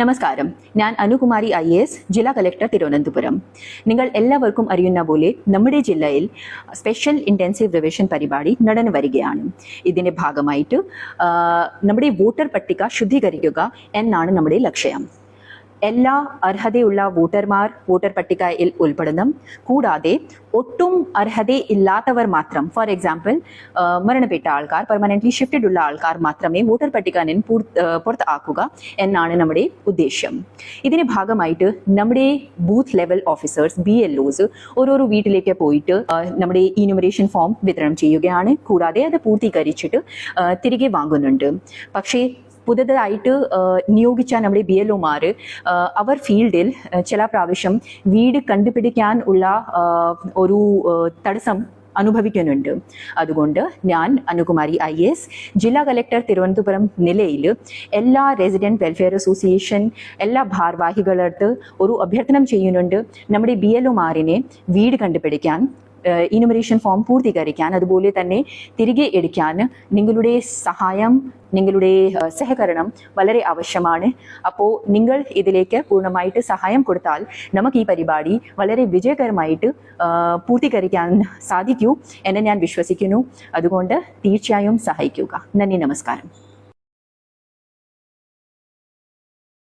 നമസ്കാരം, ഞാൻ അനുകുമാരി IAS, ജില്ലാ കളക്ടർ തിരുവനന്തപുരം. നിങ്ങൾ എല്ലാവർക്കും അറിയുന്ന പോലെ നമ്മുടെ ജില്ലയിൽ സ്പെഷ്യൽ ഇൻറ്റൻസീവ് റിവിഷൻ പരിപാടി നടന്നു വരികയാണ്. ഇതിൻ്റെ ഭാഗമായിട്ട് നമ്മുടെ വോട്ടർ പട്ടിക ശുദ്ധീകരിക്കുക എന്നാണ് നമ്മുടെ ലക്ഷ്യം. എല്ലാ അർഹതയുള്ള വോട്ടർമാർ വോട്ടർ പട്ടികയിൽ ഉൾപ്പെടണം. കൂടാതെ ഒട്ടും അർഹതയില്ലാത്തവർ മാത്രം, ഫോർ എക്സാമ്പിൾ മരണപ്പെട്ട ആൾക്കാർ, പെർമനൻ്റ്ലി ഷിഫ്റ്റഡ് ഉള്ള ആൾക്കാർ മാത്രമേ വോട്ടർ പട്ടിക പുറത്താക്കുക എന്നാണ് നമ്മുടെ ഉദ്ദേശം. ഇതിൻ്റെ ഭാഗമായിട്ട് നമ്മുടെ ബൂത്ത് ലെവൽ ഓഫീസേഴ്സ് BLOs ഓരോരോ വീട്ടിലേക്ക് പോയിട്ട് നമ്മുടെ ഇനുമറേഷൻ ഫോം വിതരണം ചെയ്യുകയാണ്. കൂടാതെ അത് പൂർത്തീകരിച്ചിട്ട് തിരികെ വാങ്ങുന്നുണ്ട്. പക്ഷേ പുതുതായിട്ട് നിയോഗിച്ച നമ്മുടെ BLOമാർ അവർ ഫീൽഡിൽ ചില പ്രാവശ്യം വീട് കണ്ടുപിടിക്കാൻ ഉള്ള ഒരു തടസ്സം അനുഭവിക്കുന്നുണ്ട്. അതുകൊണ്ട് ഞാൻ അനുകുമാരി IAS, ജില്ലാ കളക്ടർ തിരുവനന്തപുരം നിലയിൽ എല്ലാ റെസിഡൻറ്റ് വെൽഫെയർ അസോസിയേഷൻ എല്ലാ ഭാരവാഹികളടുത്ത് ഒരു അഭ്യർത്ഥന ചെയ്യുന്നുണ്ട്. നമ്മുടെ BLOമാരിനെ വീട് കണ്ടുപിടിക്കാൻ, ഇനുമറേഷൻ ഫോം പൂർത്തീകരിക്കാൻ, അതുപോലെ തന്നെ തിരികെ എടുക്കാൻ നിങ്ങളുടെ സഹായം, നിങ്ങളുടെ സഹകരണം വളരെ ആവശ്യമാണ്. അപ്പോൾ നിങ്ങൾ ഇതിലേക്ക് പൂർണ്ണമായിട്ട് സഹായം കൊടുത്താൽ നമുക്ക് ഈ പരിപാടി വളരെ വിജയകരമായിട്ട് പൂർത്തീകരിക്കാൻ സാധിക്കൂ എന്ന് ഞാൻ വിശ്വസിക്കുന്നു. അതുകൊണ്ട് തീർച്ചയായും സഹായിക്കുക. നന്ദി, നമസ്കാരം.